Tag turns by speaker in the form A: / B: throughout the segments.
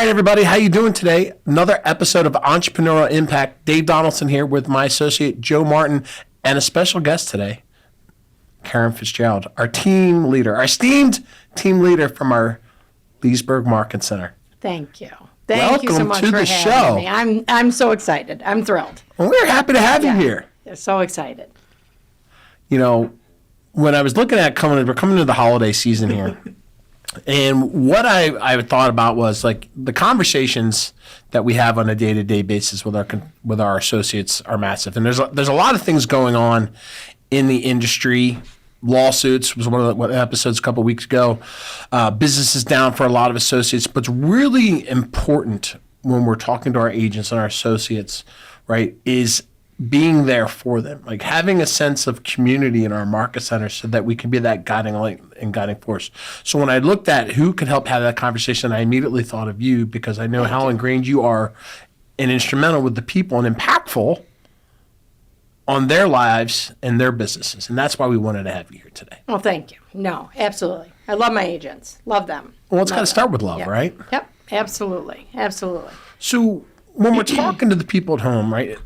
A: right, everybody, how you doing today? Another episode of Entrepreneurial Impact. Dave Donaldson here with my associate Joe Martin and a special guest today, Karin Fitzgerald, our team leader, our esteemed team leader from our Leesburg Market Center.
B: Thank you. Thank you so much for having me. I'm so excited. I'm thrilled.
A: Well, we're happy to have you here.
B: Yeah, so excited.
A: You know, when I was looking at we're coming to the holiday season here. And what I thought about was like the conversations that we have on a day-to-day basis with our associates are massive. And there's a lot of things going on in the industry. Lawsuits was one of the episodes a couple of weeks ago. Business is down for a lot of associates. But it's really important when we're talking to our agents and our associates, right, is being there for them, like having a sense of community in our market center so that we can be that guiding light and guiding force. So when I looked at who could help have that conversation, I immediately thought of you because I know how ingrained you are and instrumental with the people and impactful on their lives and their businesses. And that's why we wanted to have you here today.
B: Well, thank you. No, absolutely. I love my agents. Love them.
A: Well, it's got to start with love,
B: yep.
A: right?
B: Yep, absolutely. Absolutely.
A: So when we're talking to the people at home, right,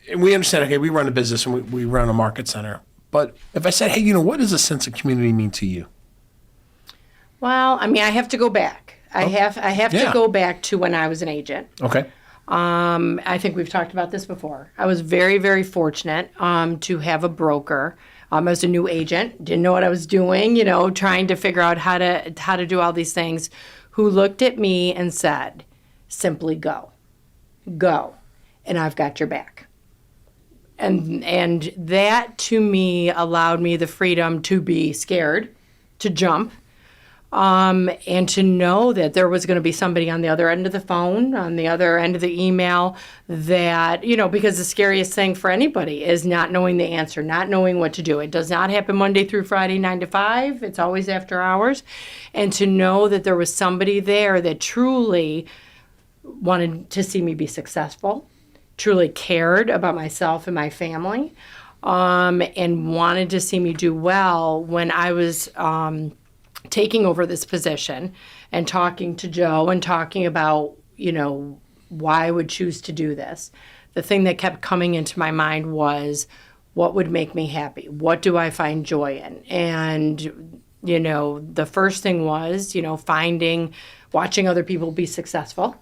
A: and we understand, okay, we run a business and we run a market center. But if I said, hey, what does a sense of community mean to you?
B: Well, I mean, I have to go back. I have to go back to when I was an agent.
A: Okay.
B: I think we've talked about this before. I was very, very fortunate to have a broker. I was a new agent, didn't know what I was doing, trying to figure out how to do all these things, who looked at me and said, simply go, and I've got your back. And that, to me, allowed me the freedom to be scared, to jump, and to know that there was going to be somebody on the other end of the phone, on the other end of the email, that, because the scariest thing for anybody is not knowing the answer, not knowing what to do. It does not happen Monday through Friday, 9 to 5. It's always after hours. And to know that there was somebody there that truly wanted to see me be successful, truly cared about myself and my family, and wanted to see me do well when I was taking over this position and talking to Joe and talking about, why I would choose to do this. The thing that kept coming into my mind was, what would make me happy? What do I find joy in? And, the first thing was, watching other people be successful.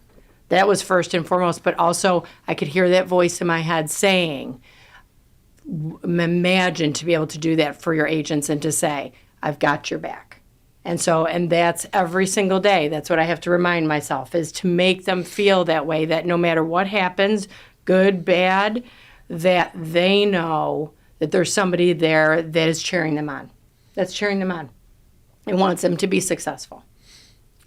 B: That was first and foremost, but also I could hear that voice in my head saying, imagine to be able to do that for your agents and to say, I've got your back. And that's every single day. That's what I have to remind myself, is to make them feel that way, that no matter what happens, good, bad, that they know that there's somebody there that is cheering them on, and wants them to be successful.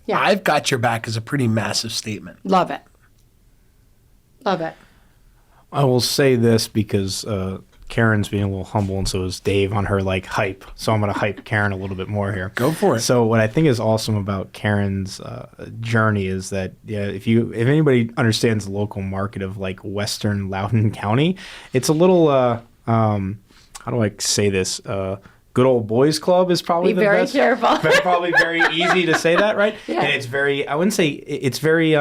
B: Yeah.
A: I've got your back is a pretty massive statement.
B: Love it.
C: I will say this because Karin's being a little humble, and so is Dave on her hype. So I'm going to hype Karin a little bit more here.
A: Go for it.
C: So what I think is awesome about Karin's journey is that if anybody understands the local market of Western Loudoun County, it's a little how do I say this? Good old boys club is probably the best.
B: Be very careful.
C: Probably very easy to say that, right?
B: Yeah.
C: And it's very, I wouldn't say it's very,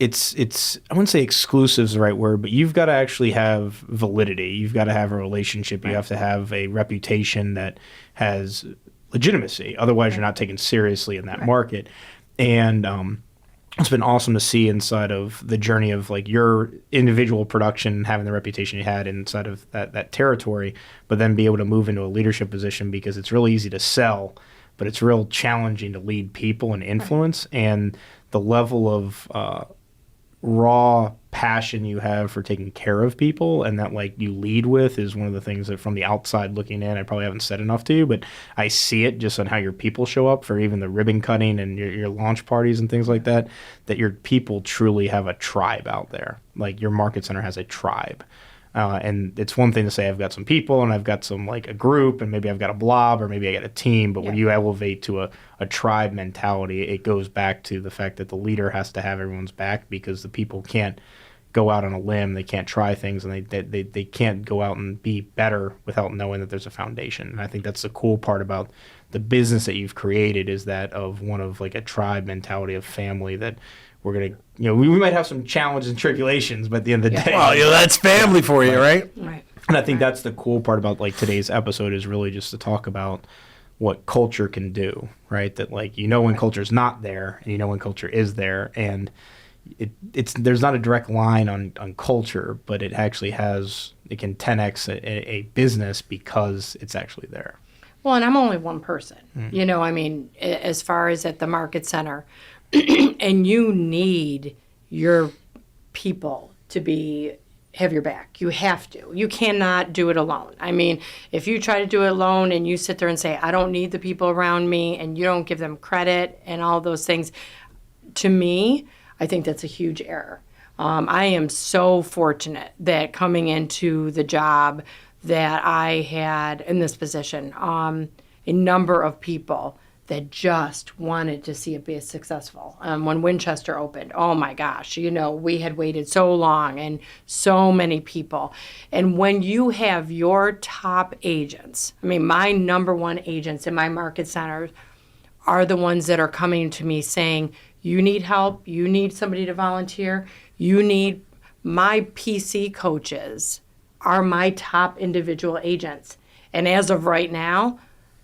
C: it's I wouldn't say exclusive is the right word, but you've got to actually have validity. You've got to have a relationship. Right. You have to have a reputation that has legitimacy. Otherwise, you're not taken seriously in that market. And it's been awesome to see inside of the journey of your individual production, having the reputation you had inside of that territory, but then be able to move into a leadership position, because it's really easy to sell, but it's real challenging to lead people and influence. Right. And the level of raw passion you have for taking care of people and that you lead with is one of the things that, from the outside looking in, I probably haven't said enough to you, but I see it just on how your people show up for even the ribbon cutting and your launch parties and things like that your people truly have a tribe out there. Your market center has a tribe. And it's one thing to say I've got some people and I've got some a group and maybe I've got a blob or maybe I got a team, but when you elevate to a tribe mentality, it goes back to the fact that the leader has to have everyone's back, because the people can't go out on a limb. They can't try things, and they can't go out and be better without knowing that there's a foundation. And I think that's the cool part about the business that you've created, is that of one of like a tribe mentality of family, that we're going to, we might have some challenges and tribulations, but at the end of the day.
A: Well, that's family for you, right?
B: Right.
C: And I think that's the cool part about like today's episode, is really just to talk about what culture can do, right? That like, when culture's not there, and when culture is there, and it's there's not a direct line on culture, but it actually it can 10x a business because it's actually there.
B: Well, and I'm only one person, as far as at the market center, and you need your people to have your back. You have to. You cannot do it alone. I mean, if you try to do it alone and you sit there and say, I don't need the people around me, and you don't give them credit and all those things, to me, I think that's a huge error. I am so fortunate that coming into the job that I had in this position, a number of people that just wanted to see it be successful. When Winchester opened, oh my gosh, we had waited so long, and so many people. And when you have your top agents, my number one agents in my market centers are the ones that are coming to me saying, you need help, you need somebody to volunteer, my PC coaches are my top individual agents. And as of right now,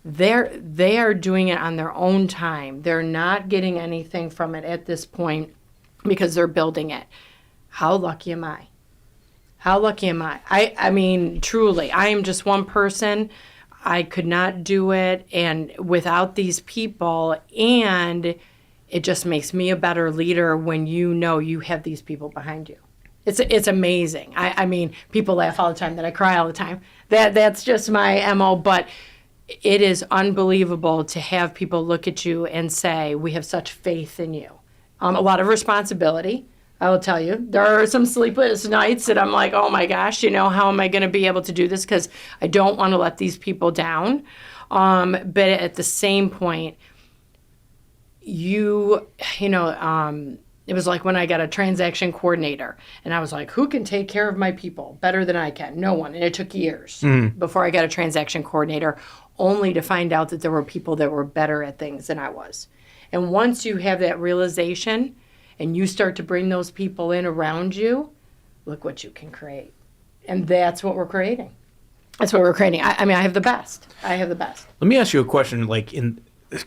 B: they are doing it on their own time. They're not getting anything from it at this point because they're building it. How lucky am I? How lucky am I? I mean, truly, I am just one person. I could not do it, and without these people, and it just makes me a better leader when you have these people behind you. It's amazing. I mean, people laugh all the time that I cry all the time. That's just my MO, but it is unbelievable to have people look at you and say, we have such faith in you. A lot of responsibility, I will tell you. There are some sleepless nights that I'm like, oh my gosh, how am I going to be able to do this? Because I don't want to let these people down. But at the same point, it was like when I got a transaction coordinator, and I was like, who can take care of my people better than I can? No one. And it took years before I got a transaction coordinator, only to find out that there were people that were better at things than I was. And once you have that realization and you start to bring those people in around you, look what you can create. And that's what we're creating. That's what we're creating. I have the best. I have the best.
C: Let me ask you a question, like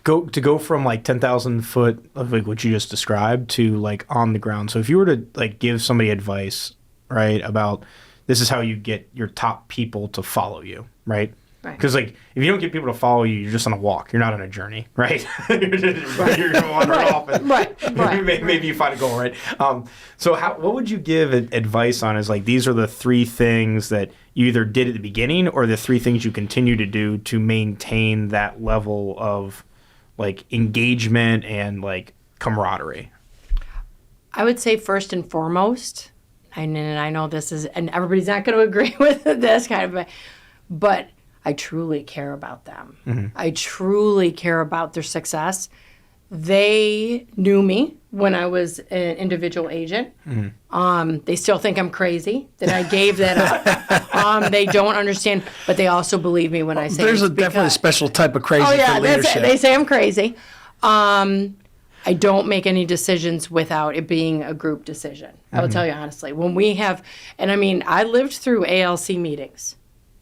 C: go from like 10,000 foot of like what you just described to like on the ground. So if you were to like give somebody advice, right, about this is how you get your top people to follow you, right? Because like if you don't get people to follow you, you're just on a walk. You're not on a journey, right? You're wandering off, and maybe you find a goal, right? So what would you give advice on? Is like these are the three things that you either did at the beginning, or the three things you continue to do to maintain that level of like engagement and like camaraderie?
B: I would say first and foremost, and I know this is, and everybody's not going to agree with this kind of, but I truly care about them. Mm-hmm. I truly care about their success. They knew me when I was an individual agent. Mm-hmm. They still think I'm crazy that I gave that up. They don't understand, but they also believe me when I say
A: there's definitely a special type of crazy for leadership.
B: They say I'm crazy. I don't make any decisions without it being a group decision. Mm-hmm. I will tell you honestly. When we have, and I lived through ALC meetings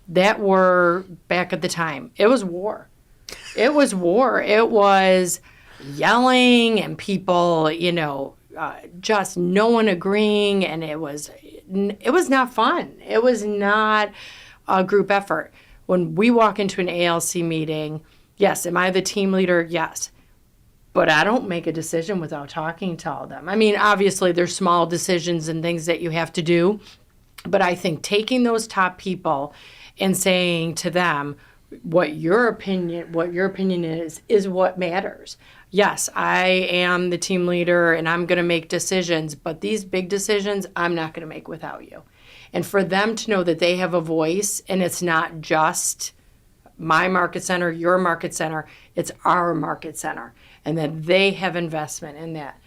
B: that were back at the time. It was war. It was war. It was yelling and people, just no one agreeing, and it was not fun. It was not a group effort. When we walk into an ALC meeting, yes, am I the team leader? Yes. But I don't make a decision without talking to all of them. Obviously there's small decisions and things that you have to do, but I think taking those top people and saying to them, what your opinion is what matters. Yes, I am the team leader and I'm going to make decisions, but these big decisions I'm not going to make without you. And for them to know that they have a voice, and it's not just my market center, your market center, it's our market center, and that they have investment in that.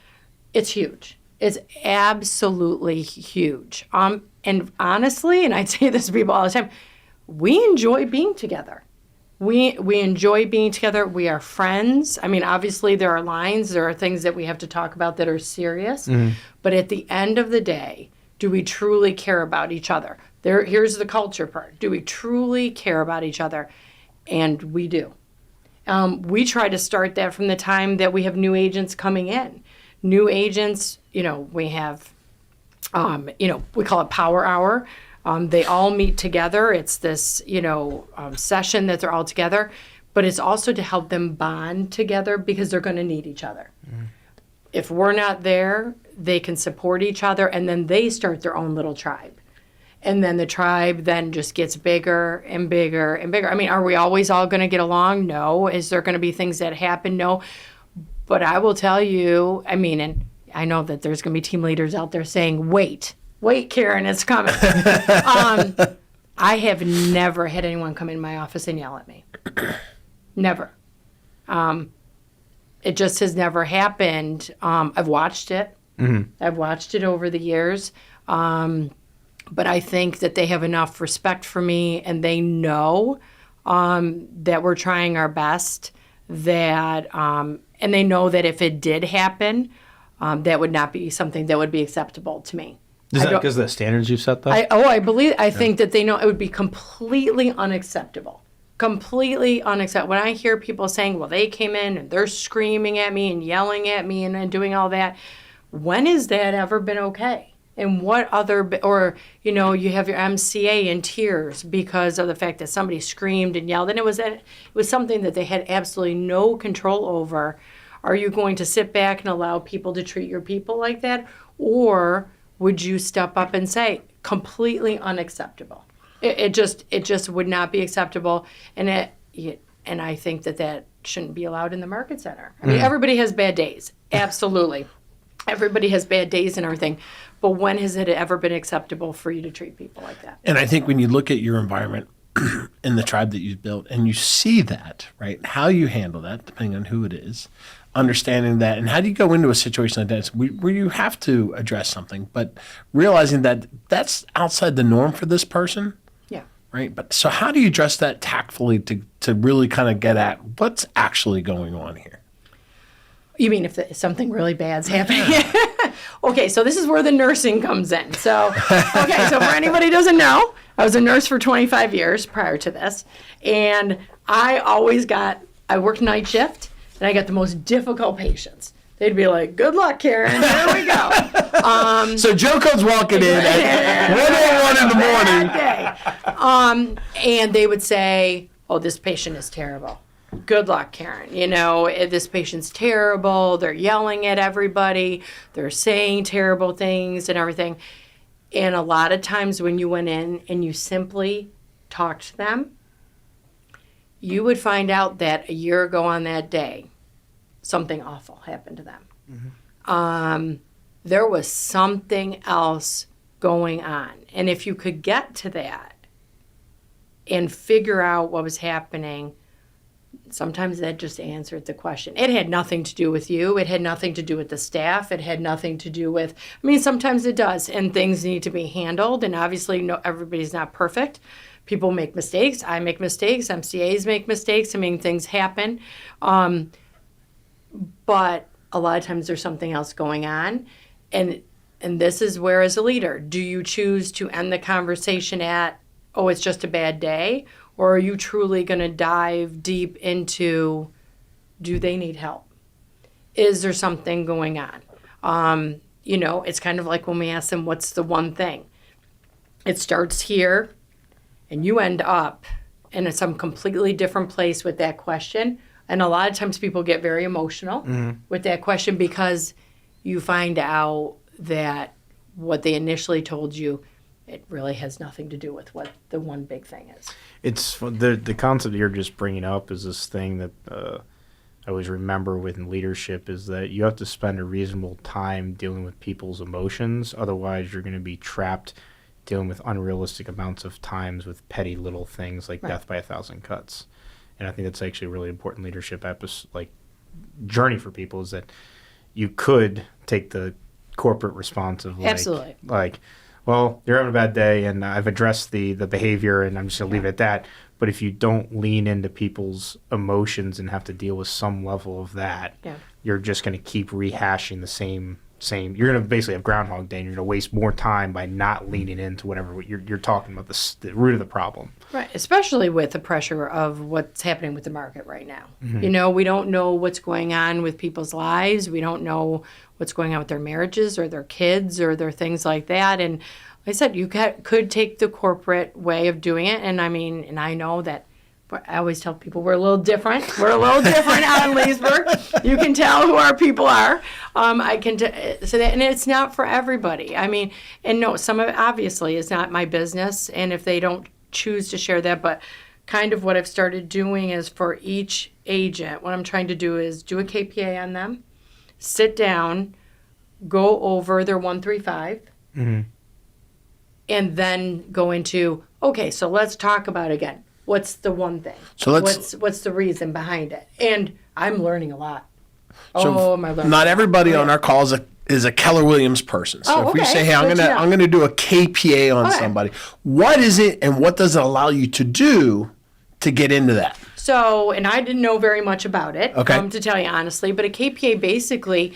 B: It's huge. It's absolutely huge. And honestly, and I say this to people all the time, we enjoy being together. We enjoy being together. We are friends. I mean, obviously there are lines, there are things that we have to talk about that are serious. But at the end of the day, do we truly care about each other? Here's the culture part. Do we truly care about each other? And we do. We try to start that from the time that we have new agents coming in. New agents, we have, we call it Power Hour. They all meet together. It's this, session that they're all together, but it's also to help them bond together because they're going to need each other. If we're not there, they can support each other, and then they start their own little tribe. And then the tribe then just gets bigger and bigger and bigger. I mean, are we always all going to get along? No. Is there going to be things that happen? No. But I will tell you, and I know that there's going to be team leaders out there saying, wait, Karin, it's coming. I have never had anyone come in my office and yell at me. Never. It just has never happened. I've watched it. I've watched it over the years. But I think that they have enough respect for me, and they know that we're trying our best, and they know that if it did happen, that would not be something that would be acceptable to me.
C: Is that because of the standards you've set, though?
B: I think that they know it would be completely unacceptable. Completely unacceptable. When I hear people saying, well, they came in and they're screaming at me and yelling at me and doing all that, when has that ever been okay? And what other, or, you have your MCA in tears because of the fact that somebody screamed and yelled, and it was something that they had absolutely no control over. Are you going to sit back and allow people to treat your people like that? Or would you step up and say, completely unacceptable? It just would not be acceptable. And I think that shouldn't be allowed in the market center. I mean, everybody has bad days. Absolutely. Everybody has bad days and everything. But when has it ever been acceptable for you to treat people like that?
A: And I think when you look at your environment and the tribe that you've built and you see that, right, how you handle that, depending on who it is, understanding that, and how do you go into a situation like that where you have to address something, but realizing that that's outside the norm for this person.
B: Yeah.
A: Right. But so how do you address that tactfully to really kind of get at what's actually going on here?
B: You mean if something really bad's happening? Okay, so this is where the nursing comes in. So for anybody who doesn't know, I was a nurse for 25 years prior to this, and I worked night shift, and I got the most difficult patients. They'd be like, good luck, Karin, here we go.
A: So Joe comes walking in at 1:01 in the morning.
B: And they would say, oh, this patient is terrible. Good luck, Karin. This patient's terrible. They're yelling at everybody. They're saying terrible things and everything. And a lot of times when you went in and you simply talked to them, you would find out that a year ago on that day, something awful happened to them. There was something else going on. And if you could get to that and figure out what was happening, sometimes that just answered the question. It had nothing to do with you. It had nothing to do with the staff. It had nothing to do with, sometimes it does, and things need to be handled. And obviously, everybody's not perfect. People make mistakes. I make mistakes. MCAs make mistakes. Things happen. But a lot of times there's something else going on. And this is where, as a leader, do you choose to end the conversation at, oh, it's just a bad day? Or are you truly going to dive deep into, do they need help? Is there something going on? It's kind of like when we ask them, what's the one thing? It starts here, and you end up in some completely different place with that question. And a lot of times people get very emotional with that question because you find out that what they initially told you, it really has nothing to do with what the one big thing is.
C: It's the concept you're just bringing up is this thing that I always remember within leadership is that you have to spend a reasonable time dealing with people's emotions. Otherwise, you're going to be trapped dealing with unrealistic amounts of times with petty little things like death by 1,000 cuts. And I think that's actually a really important leadership journey for people is that you could take the corporate responsive.
B: Absolutely.
C: Like, well, you're having a bad day, and I've addressed the behavior, and I'm just going to leave it at that. But if you don't lean into people's emotions and have to deal with some level of that, you're just going to keep rehashing the same. You're going to basically have Groundhog Day, and you're going to waste more time by not leaning into whatever you're talking about, the root of the problem.
B: Right, especially with the pressure of what's happening with the market right now.
C: Mm-hmm.
B: You know, we don't know what's going on with people's lives. We don't know what's going on with their marriages or their kids or their things like that. And like I said, you could take the corporate way of doing it. And I mean, and I know that I always tell people we're a little different. We're a little different out in Leesburg. You can tell who our people are. I can so that, and it's not for everybody. I mean, and no, some of it obviously is not my business. And if they don't choose to share that, but kind of what I've started doing is for each agent, what I'm trying to do is do a KPA on them, sit down, go over their 135, and then go into, okay, so let's talk about again. What's the one thing?
A: So
B: what's the reason behind it? And I'm learning a lot. Am I learning?
A: Not everybody on our call is a Keller Williams person. So if we say, hey, I'm gonna do a KPA on somebody, what is it and what does it allow you to do to get into that?
B: So, and I didn't know very much about it,
A: Okay.
B: to tell you honestly, but a KPA basically,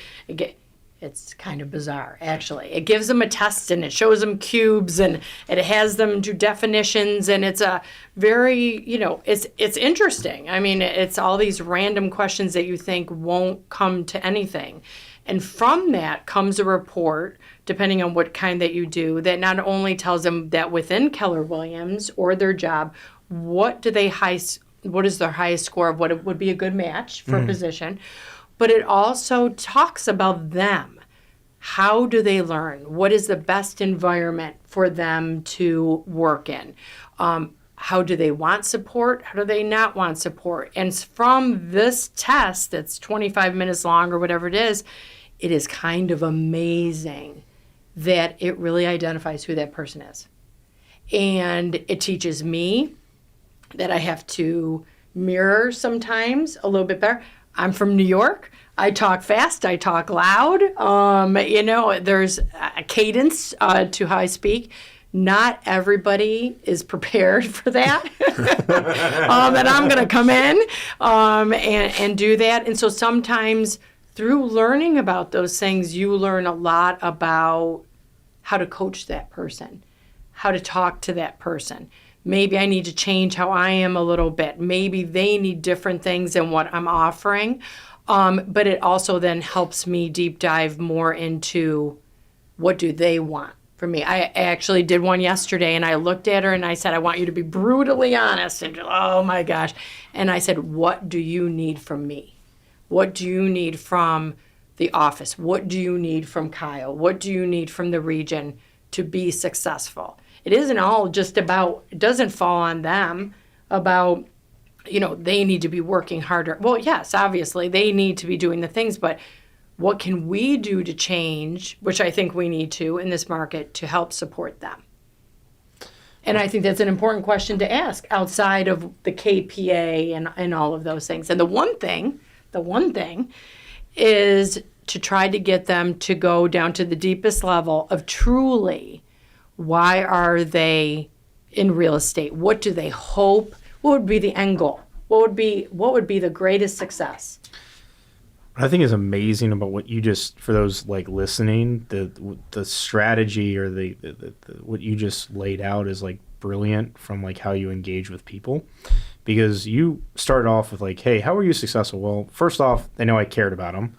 B: it's kind of bizarre, actually. It gives them a test, and it shows them cubes, and it has them do definitions, and it's a very, it's interesting. I mean, it's all these random questions that you think won't come to anything. And from that comes a report, depending on what kind that you do, that not only tells them that within Keller Williams or their job, what is their highest score of what would be a good match for a position, but it also talks about them. How do they learn? What is the best environment for them to work in? How do they want support? How do they not want support? And from this test that's 25 minutes long or whatever it is kind of amazing that it really identifies who that person is. And it teaches me that I have to mirror sometimes a little bit better. I'm from New York. I talk fast. I talk loud. There's a cadence to how I speak. Not everybody is prepared for that. And I'm going to come in and do that. And so sometimes through learning about those things, you learn a lot about how to coach that person, how to talk to that person. Maybe I need to change how I am a little bit. Maybe they need different things than what I'm offering. But it also then helps me deep dive more into what do they want from me. I actually did one yesterday, and I looked at her and I said, I want you to be brutally honest. And oh my gosh. And I said, what do you need from me? What do you need from the office? What do you need from Kyle? What do you need from the region to be successful? It isn't all just about, it doesn't fall on them about, they need to be working harder. Well, yes, obviously, they need to be doing the things, but what can we do to change, which I think we need to in this market, to help support them? And I think that's an important question to ask outside of the KPA and all of those things. And the one thing is to try to get them to go down to the deepest level of truly, why are they in real estate? What do they hope? What would be the end goal? What would be the greatest success?
C: What I think is amazing about what you just, for those like listening, the strategy or the what you just laid out is like brilliant from like how you engage with people, because you started off with like, hey, how were you successful? Well, first off, they know I cared about them.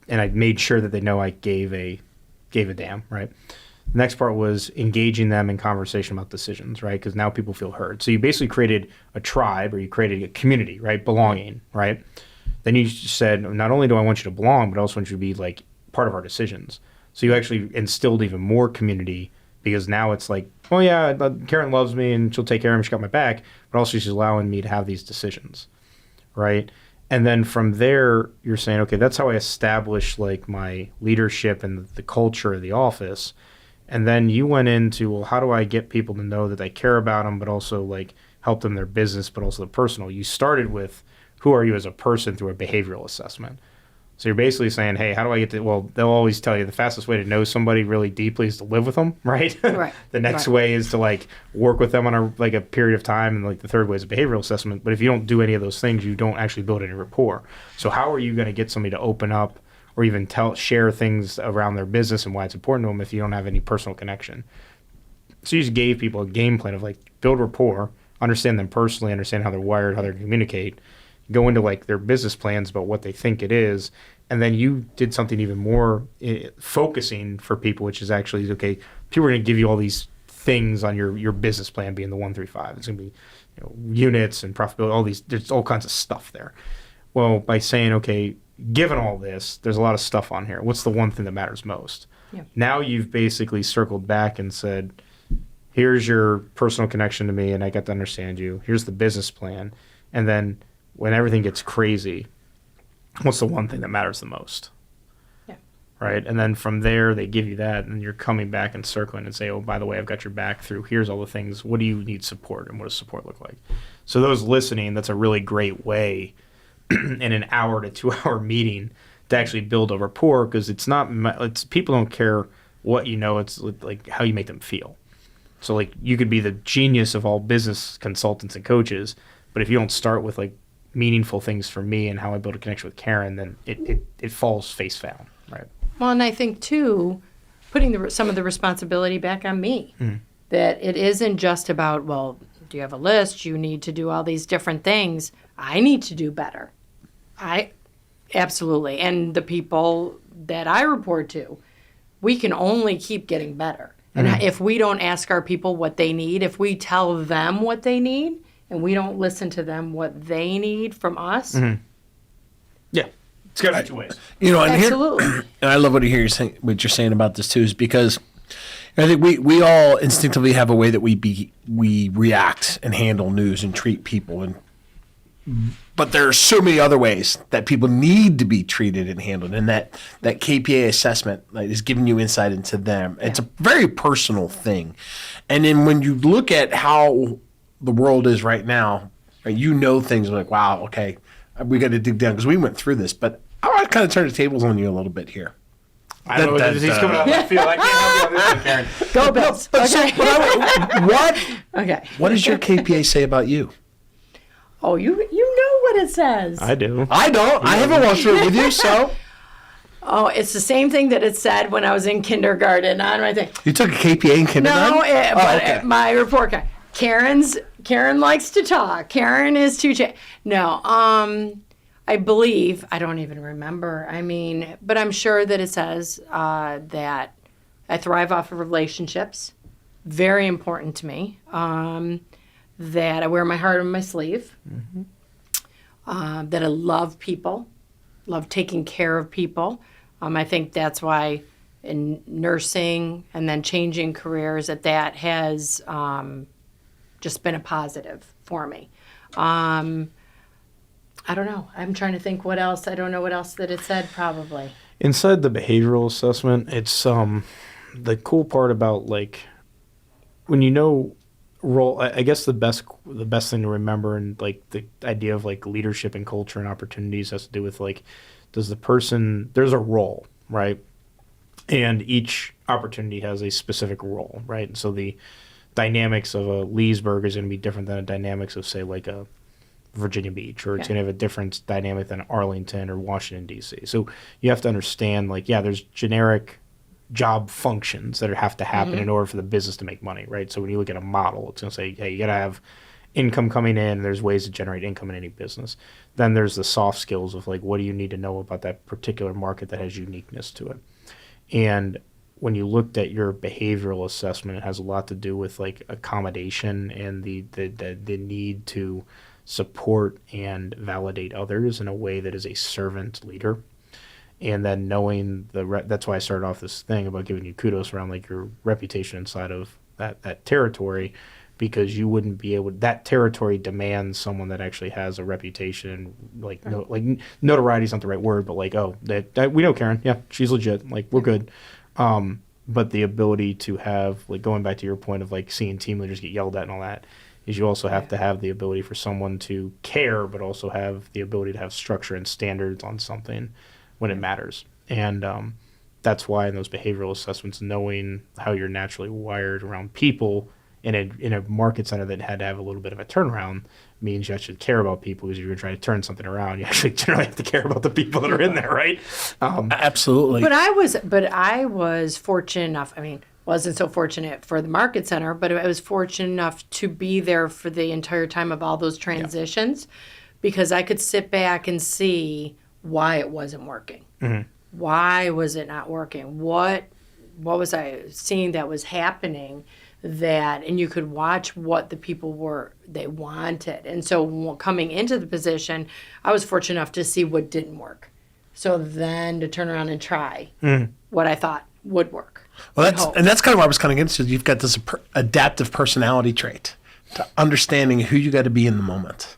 C: And I made sure that they know I gave a damn, right? The next part was engaging them in conversation about decisions, right? Because now people feel heard. So you basically created a tribe, or you created a community, right? Belonging, right? Then you said, not only do I want you to belong, but I also want you to be like part of our decisions. So you actually instilled even more community, because now it's like, oh yeah, Karin loves me and she'll take care of me, she got my back, but also she's allowing me to have these decisions, right? And then from there, you're saying, okay, that's how I establish like my leadership and the culture of the office. And then you went into, well, how do I get people to know that I care about them, but also like help them in their business, but also the personal? You started with, who are you as a person, through a behavioral assessment. So you're basically saying, hey, how do I get to, well, they'll always tell you the fastest way to know somebody really deeply is to live with them, right?
B: Right.
C: The next way is to like work with them on a period of time. And like the third way is a behavioral assessment. But if you don't do any of those things, you don't actually build any rapport. So how are you going to get somebody to open up or even share things around their business and why it's important to them if you don't have any personal connection? So you just gave people a game plan of like build rapport, understand them personally, understand how they're wired, how they communicate, go into like their business plans about what they think it is, and then you did something even more focusing for people, which is actually, okay, people are going to give you all these things on your business plan being the 1, 3, 5. It's going to be units and profitability, all these, there's all kinds of stuff there. Well, by saying, okay, given all this, there's a lot of stuff on here. What's the one thing that matters most? Yeah. Now you've basically circled back and said, here's your personal connection to me and I get to understand you. Here's the business plan. And then when everything gets crazy, what's the one thing that matters the most? Yeah. Right? And then from there, they give you that, and you're coming back and circling and say, oh, by the way, I've got your back through. Here's all the things. What do you need support, and what does support look like? So those listening, that's a really great way in an hour to 2 hour meeting to actually build a rapport, because it's people don't care what you know. It's like how you make them feel. So like you could be the genius of all business consultants and coaches, but if you don't start with like meaningful things for me and how I build a connection with Karin, then it falls face down, right?
B: Well, and I think too, putting some of the responsibility back on me, that it isn't just about, well, do you have a list? You need to do all these different things. I need to do better. Absolutely. And the people that I report to, we can only keep getting better. And if we don't ask our people what they need, if we tell them what they need, and we don't listen to them what they need from us.
C: Yeah, it's got to be 2 ways.
A: And
B: absolutely.
A: And I love what you're saying about this too, is because I think we all instinctively have a way that we react and handle news and treat people, but there are so many other ways that people need to be treated and handled, and that KPA assessment is giving you insight into them. It's a very personal thing, and then when you look at how the world is right now, right, things like, wow, okay, we got to dig down because we went through this, but I want to kind of turn the tables on you a little bit here.
C: I don't know he's coming out of left field. I can't help you on this one, Karin.
B: Go, Bills.
A: Okay. What does your KPA say about you?
B: Oh, you know what it says.
C: I do.
A: I don't. I haven't walked through it with you, so.
B: Oh, it's the same thing that it said when I was in kindergarten on my thing.
A: You took a KPA in kindergarten?
B: No, but my report card. Karin likes to talk. Karin is too No, I believe, I don't even remember. I mean, but I'm sure that it says that I thrive off of relationships. Very important to me. That I wear my heart on my sleeve. That I love people, love taking care of people. I think that's why in nursing and then changing careers that has just been a positive for me. I don't know. I'm trying to think what else. I don't know what else that it said probably.
C: Inside the behavioral assessment, it's the cool part about like when you know role. I guess the best thing to remember and like the idea of like leadership and culture and opportunities has to do with like there's a role, right? And each opportunity has a specific role, right? And so the dynamics of a Leesburg is going to be different than the dynamics of say like a Virginia Beach, or it's going to have a different dynamic than Arlington or Washington, D.C. So you have to understand, like, there's generic job functions that have to happen in order for the business to make money, right? So when you look at a model, it's going to say, hey, you got to have income coming in. There's ways to generate income in any business. Then there's the soft skills of, like, what do you need to know about that particular market that has uniqueness to it? And when you looked at your behavioral assessment, it has a lot to do with, like, accommodation and the need to support and validate others in a way that is a servant leader. And then knowing that's why I started off this thing about giving you kudos around like your reputation inside of that territory, because you wouldn't be able, that territory demands someone that actually has a reputation, like notoriety is not the right word, but like, oh, that we know Karin, yeah, she's legit, like we're good. But the ability to have, like, going back to your point of like seeing team leaders get yelled at and all that, is you also have to have the ability for someone to care, but also have the ability to have structure and standards on something. when it matters. And that's why in those behavioral assessments, knowing how you're naturally wired around people in a market center that had to have a little bit of a turnaround means you actually care about people, because if you're trying to turn something around, you actually generally have to care about the people that are in there, right?
A: Absolutely.
B: But I was fortunate enough. I mean, wasn't so fortunate for the market center, but I was fortunate enough to be there for the entire time of all those transitions, because I could sit back and see why it wasn't working.
C: Mm-hmm.
B: Why was it not working? What was I seeing that was happening? And you could watch what the people they wanted. And so coming into the position, I was fortunate enough to see what didn't work. So then to turn around and try what I thought would work.
A: Well, that's kind of where I was kind of getting to. You've got this adaptive personality trait to understanding who you got to be in the moment.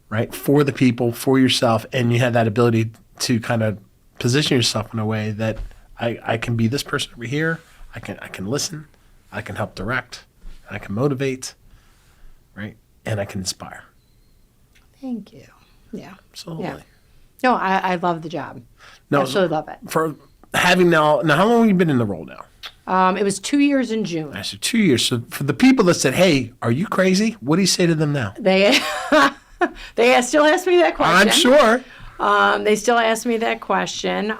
A: Right? For the people, for yourself. And you have that ability to kind of position yourself in a way that I can be this person over here. I can listen. I can help direct, I can motivate, right? And I can inspire.
B: Thank you. Yeah.
A: Absolutely.
B: Yeah. No, I love the job.
A: No,
B: absolutely love it.
A: For having now, how long have you been in the role now?
B: It was 2 years in June.
A: I said 2 years. So for the people that said, hey, are you crazy? What do you say to them now?
B: They still ask me that question.
A: I'm sure.
B: They still ask me that question.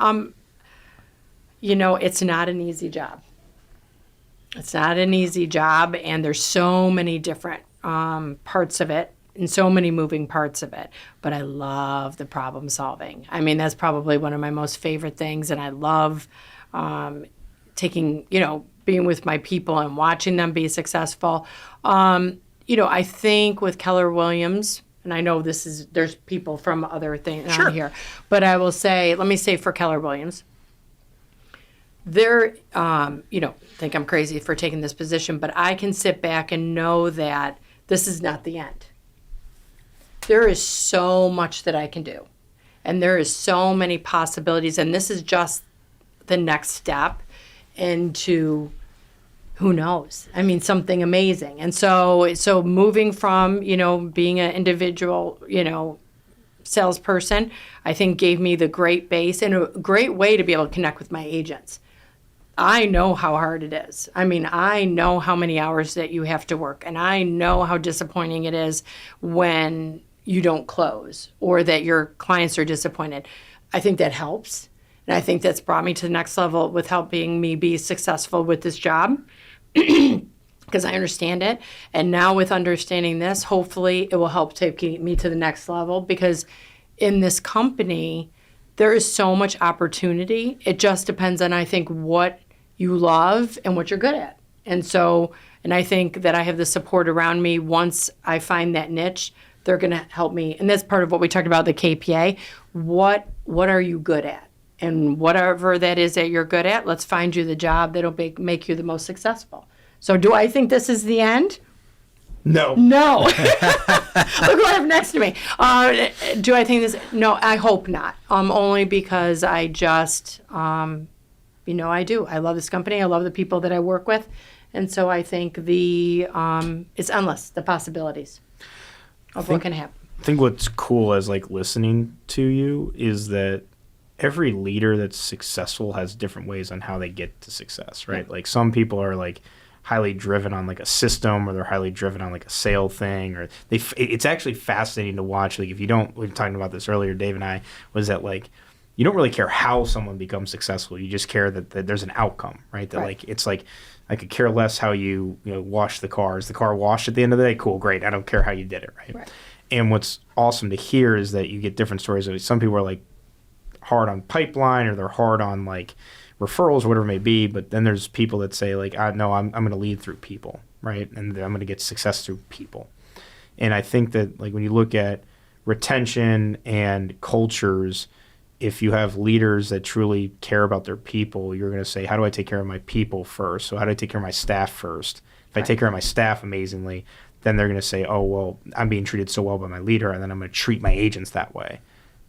B: It's not an easy job. It's not an easy job, and there's so many different parts of it and so many moving parts of it. But I love the problem solving. I mean, that's probably one of my most favorite things, and I love being with my people and watching them be successful. I think with Keller Williams, and I know there's people from other things on here, but I will say, let me say for Keller Williams, they're, think I'm crazy for taking this position, but I can sit back and know that this is not the end. There is so much that I can do, and there is so many possibilities, and this is just the next step into, who knows? I mean, something amazing. And so moving from, being an individual, salesperson, I think gave me the great base and a great way to be able to connect with my agents. I know how hard it is. I mean, I know how many hours that you have to work, and I know how disappointing it is when you don't close or that your clients are disappointed. I think that helps, and I think that's brought me to the next level with helping me be successful with this job because I understand it. And now with understanding this, hopefully it will help take me to the next level, because in this company, there is so much opportunity. It just depends on, I think, what you love and what you're good at. And I think that I have the support around me. Once I find that niche, they're going to help me. And that's part of what we talked about, the KPA. What are you good at? And whatever that is that you're good at, let's find you the job that'll make you the most successful. So do I think this is the end?
C: No.
B: Look what I have next to me. Do I think this? No, I hope not. Only because I just, I do. I love this company. I love the people that I work with. And so I think it's endless, the possibilities of what can happen.
C: I think what's cool as listening to you is that every leader that's successful has different ways on how they get to success, right?
B: Yeah.
C: Like some people are highly driven on a system, or they're highly driven on a sale thing, or it's actually fascinating to watch. If you don't, we were talking about this earlier, Dave and I, was that you don't really care how someone becomes successful. You just care that there's an outcome, right? That
B: Right.
C: it's I could care less how you wash the car. Is the car washed at the end of the day? Cool, great. I don't care how you did it, right? And what's awesome to hear is that you get different stories. Some people are hard on pipeline, or they're hard on referrals or whatever it may be, but then there's people that say no, I'm going to lead through people, right? And I'm going to get success through people. And I think that when you look at retention and cultures, if you have leaders that truly care about their people, you're going to say, how do I take care of my people first? So how do I take care of my staff first? If I take care of my staff amazingly, then they're going to say, oh, well, I'm being treated so well by my leader, and then I'm going to treat my agents that way,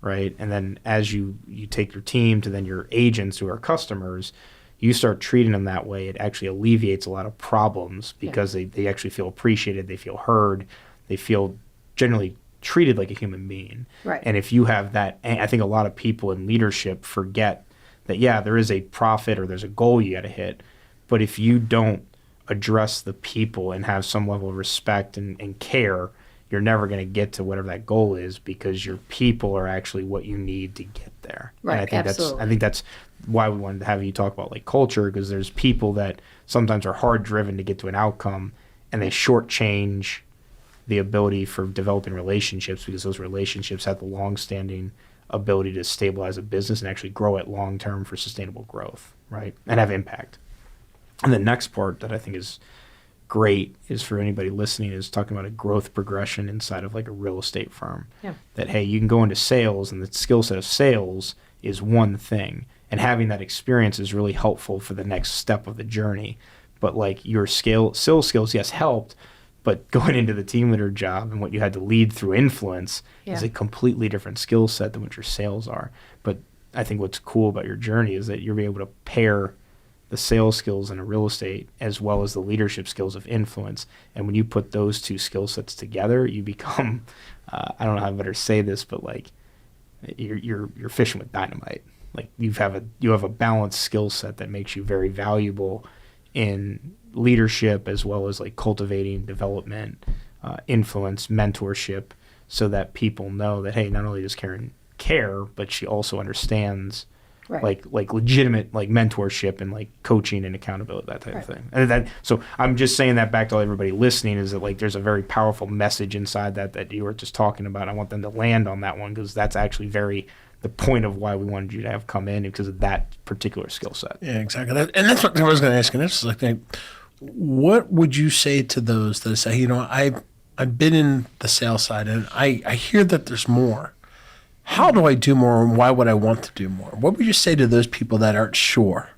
C: right? And then as you take your team to then your agents who are customers, you start treating them that way. It actually alleviates a lot of problems because they actually feel appreciated, they feel heard, they feel generally treated like a human being.
B: Right.
C: And if you have that, I think a lot of people in leadership forget that, yeah, there is a profit or there's a goal you got to hit. But if you don't address the people and have some level of respect and care, you're never going to get to whatever that goal is, because your people are actually what you need to get there.
B: Right,
C: And
B: absolutely.
C: I think that's why we wanted to have you talk about like culture, because there's people that sometimes are hard driven to get to an outcome, and they shortchange the ability for developing relationships, because those relationships have the long-standing ability to stabilize a business and actually grow it long-term for sustainable growth, right? And have impact. And the next part that I think is great is for anybody listening is talking about a growth progression inside of like a real estate firm.
B: Yeah.
C: That, hey, you can go into sales, and the skill set of sales is one thing. And having that experience is really helpful for the next step of the journey. But like your sales skills, yes, helped, but going into the team leader job and what you had to lead through influence is a completely different skill set than what your sales are. But I think what's cool about your journey is that you'll be able to pair the sales skills in a real estate as well as the leadership skills of influence. And when you put those two skill sets together, you become, I don't know how I better say this, but like you're fishing with dynamite. Like you have a balanced skill set that makes you very valuable in leadership as well as like cultivating development, influence, mentorship, so that people know that, hey, not only does Karin care, but she also understands
B: Right.
C: like legitimate like mentorship and like coaching and accountability, that type of thing. And so I'm just saying that back to everybody listening, is that like there's a very powerful message inside that you were just talking about. I want them to land on that one, because that's actually the point of why we wanted you to have come in, because of that particular skill set.
A: Yeah, exactly. And that's what I was going to ask. And it's like, what would you say to those that say, I've been in the sales side, and I hear that there's more. How do I do more, and why would I want to do more? What would you say to those people that aren't sure?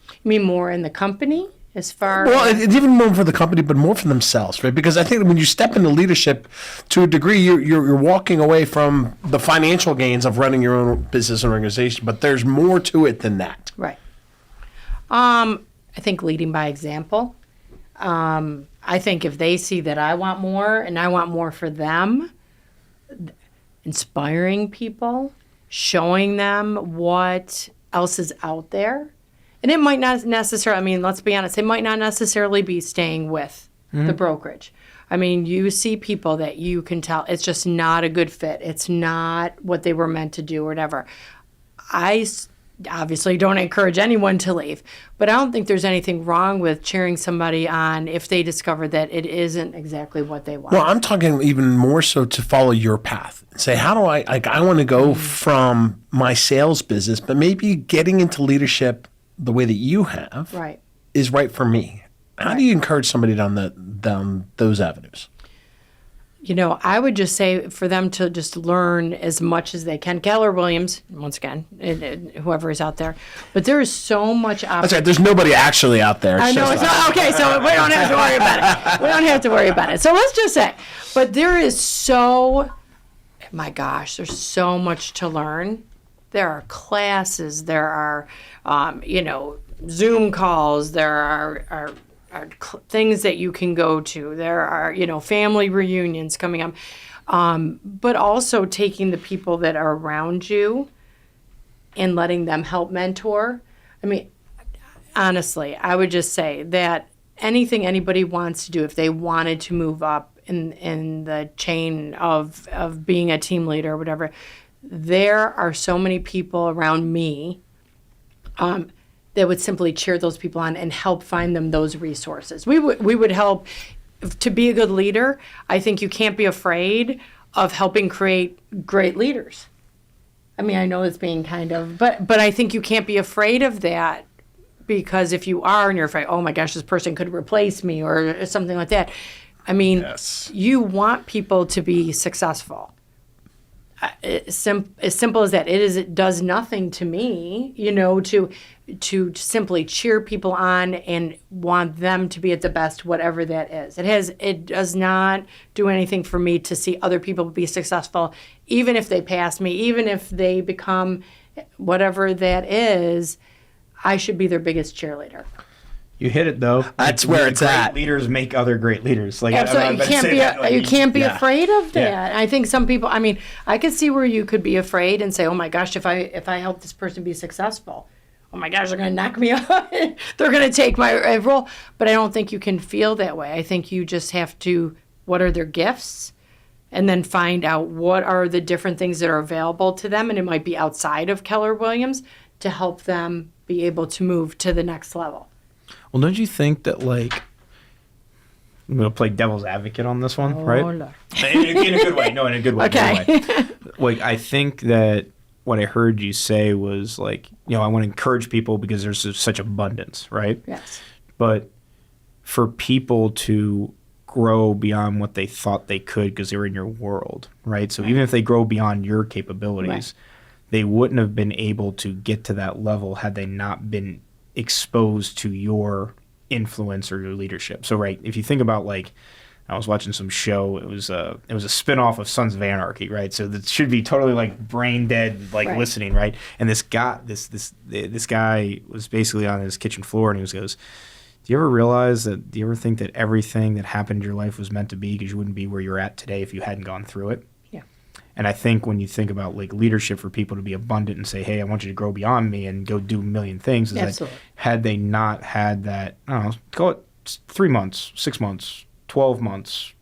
B: You mean more in the company as far
A: Well,
B: as...
A: it's even more for the company, but more for themselves, right? Because I think when you step into leadership, to a degree, you're walking away from the financial gains of running your own business and organization, but there's more to it than that.
B: Right. I think leading by example. I think if they see that I want more and I want more for them, inspiring people, showing them what else is out there. And it might not necessarily, let's be honest, it might not necessarily be staying with the brokerage. You see people that you can tell it's just not a good fit. It's not what they were meant to do or whatever. I obviously don't encourage anyone to leave, but I don't think there's anything wrong with cheering somebody on if they discover that it isn't exactly what they want.
A: Well, I'm talking even more so to follow your path. Say, how do I want to go from my sales business, but maybe getting into leadership the way that you have
B: Right.
A: is right for me. How do you encourage somebody down those avenues?
B: I would just say for them to just learn as much as they can. Keller Williams, once again, whoever is out there. But there is so much
A: That's
B: opportunity.
A: right. There's nobody actually out there.
B: I know,
A: just
B: it's not, okay, so we don't have to worry about it. We don't have to worry about it. So let's just say, but there is my gosh, there's so much to learn. There are classes, there are, Zoom calls, there are things that you can go to. There are, family reunions coming up. But also taking the people that are around you and letting them help mentor. Honestly, I would just say that anything anybody wants to do, if they wanted to move up in the chain of being a team leader or whatever, there are so many people around me that would simply cheer those people on and help find them those resources. We would help. To be a good leader, I think you can't be afraid of helping create great leaders. I know it's being but I think you can't be afraid of that, because if you are and you're afraid, oh my gosh, this person could replace me or something like that.
A: Yes.
B: You want people to be successful. As simple as that. It does nothing to me, to simply cheer people on and want them to be at the best, whatever that is. It does not do anything for me to see other people be successful, even if they pass me, even if they become whatever that is. I should be their biggest cheerleader.
C: You hit it though.
A: That's where it's
C: great
A: at.
C: Leaders make other great leaders. Like
B: Absolutely. You can't be afraid of that. I think some people, I mean, I could see where you could be afraid and say, oh my gosh, if I help this person be successful, oh my gosh, they're going to knock me out. They're going to take my role. But I don't think you can feel that way. I think you just have to, what are their gifts? And then find out what are the different things that are available to them. And it might be outside of Keller Williams to help them be able to move to the next level.
C: Well, don't you think that, like, I'm going to play devil's advocate on this one, right?
B: Lord.
C: In a good way. No, in a good way.
B: Okay.
C: Good way. Like, I think that what I heard you say was, like, I want to encourage people because there's such abundance, right?
B: Yes.
C: But for people to grow beyond what they thought they could because they were in your world, right? So even if they grow beyond your capabilities, they wouldn't have been able to get to that level had they not been exposed to your influence or your leadership. So, right, if you think about, like, I was watching some show. It was a spinoff of Sons of Anarchy, right? So that should be totally like brain dead, like listening, right? And this guy was basically on his kitchen floor, and he goes, "Do you ever think that everything that happened in your life was meant to be because you wouldn't be where you're at today if you hadn't gone through it?"
B: Yeah.
C: And I think when you think about, like, leadership for people to be abundant and say, "Hey, I want you to grow beyond me and go do a million things," is
B: Absolutely.
C: that had they not had that, I don't know, call it 3 months, 6 months, 12 months,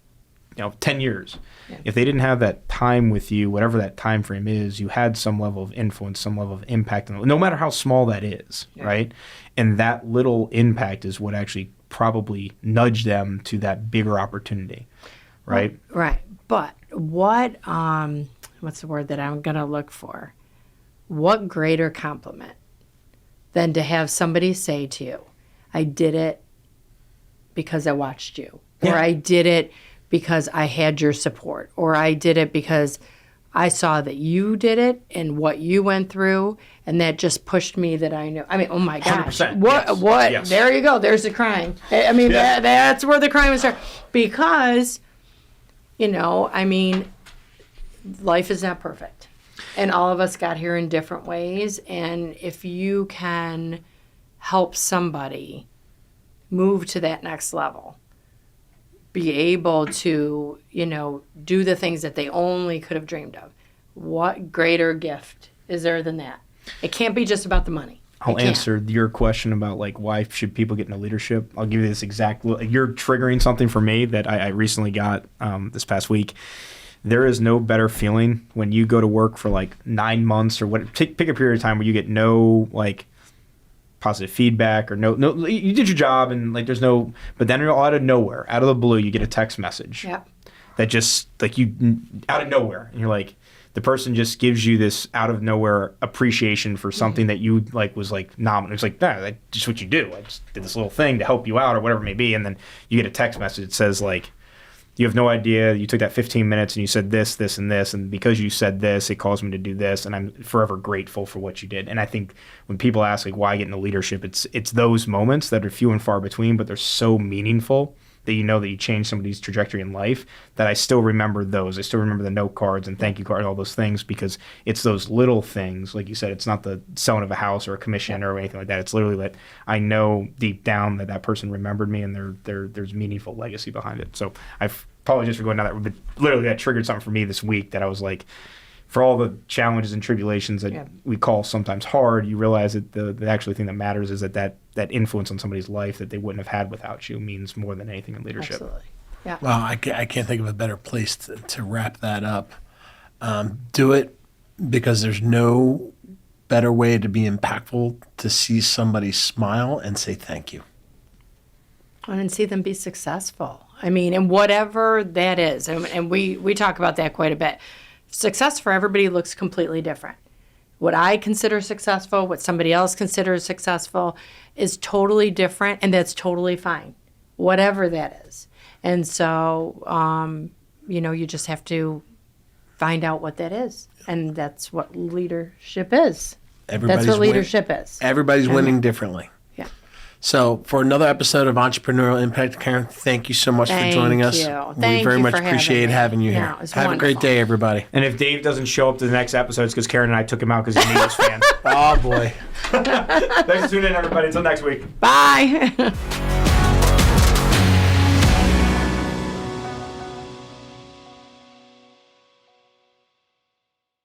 C: 10 years. Yeah. If they didn't have that time with you, whatever that time frame is, you had some level of influence, some level of impact, no matter how small that is, right? And that little impact is what actually probably nudged them to that bigger opportunity, right?
B: Right. But what's the word that I'm going to look for? What greater compliment than to have somebody say to you, I did it because I watched you. Or I did it because I had your support. Or I did it because I saw that you did it and what you went through, and that just pushed me that I knew. I mean, oh my gosh.
C: 100%.
B: What?
C: Yes.
B: There you go. There's the crying. I mean, that's where the crying would start. Because, I mean, life is not perfect. And all of us got here in different ways. And if you can help somebody move to that next level, be able to, do the things that they only could have dreamed of. What greater gift is there than that? It can't be just about the money.
C: I'll answer your question about, like, why should people get into leadership. I'll give you this exact, you're triggering something for me that I recently got this past week. There is no better feeling when you go to work for like 9 months or pick a period of time where you get no, like, positive feedback or no, you did your job and, like, there's no, but then out of nowhere, out of the blue, you get a text message that just, like, you out of nowhere, and you're like, the person just gives you this out of nowhere appreciation for something that you, like, was like nominal. It's like, that's just what you do. I just did this little thing to help you out or whatever it may be, and then you get a text message that says, like, you have no idea. You took that 15 minutes and you said this, this, and this. And because you said this, it caused me to do this. And I'm forever grateful for what you did. And I think when people ask, like, why get into leadership, it's those moments that are few and far between, but they're so meaningful that that you changed somebody's trajectory in life, that I still remember those. I still remember the note cards and thank you cards, all those things, because it's those little things. Like you said, it's not the selling of a house or a commission or anything like that. It's literally that I know deep down that person remembered me, and there's meaningful legacy behind it. So I apologize for going down that, but literally that triggered something for me this week that I was like, for all the challenges and tribulations that we call sometimes hard, you realize that the actual thing that matters is that influence on somebody's life that they wouldn't have had without you means more than anything in leadership.
B: Absolutely. Yeah.
A: Well, I can't think of a better place to wrap that up. Do it because there's no better way to be impactful to see somebody smile and say thank you.
B: And see them be successful. I mean, and whatever that is, and we talk about that quite a bit. Success for everybody looks completely different. What I consider successful, what somebody else considers successful, is totally different, and that's totally fine, whatever that is. And so, you just have to find out what that is, and that's what leadership is. That's what leadership is.
A: Everybody's winning differently.
B: Yeah.
A: So for another episode of Entrepreneurial Impact, Karin, thank you so much for joining us. We very much appreciate having you here. Have a great day, everybody.
C: And if Dave doesn't show up to the next episode, it's because Karin and I took him out because he's an Eagles fan.
A: Oh, boy.
C: Thanks for tuning in, everybody. Until next week.
B: Bye.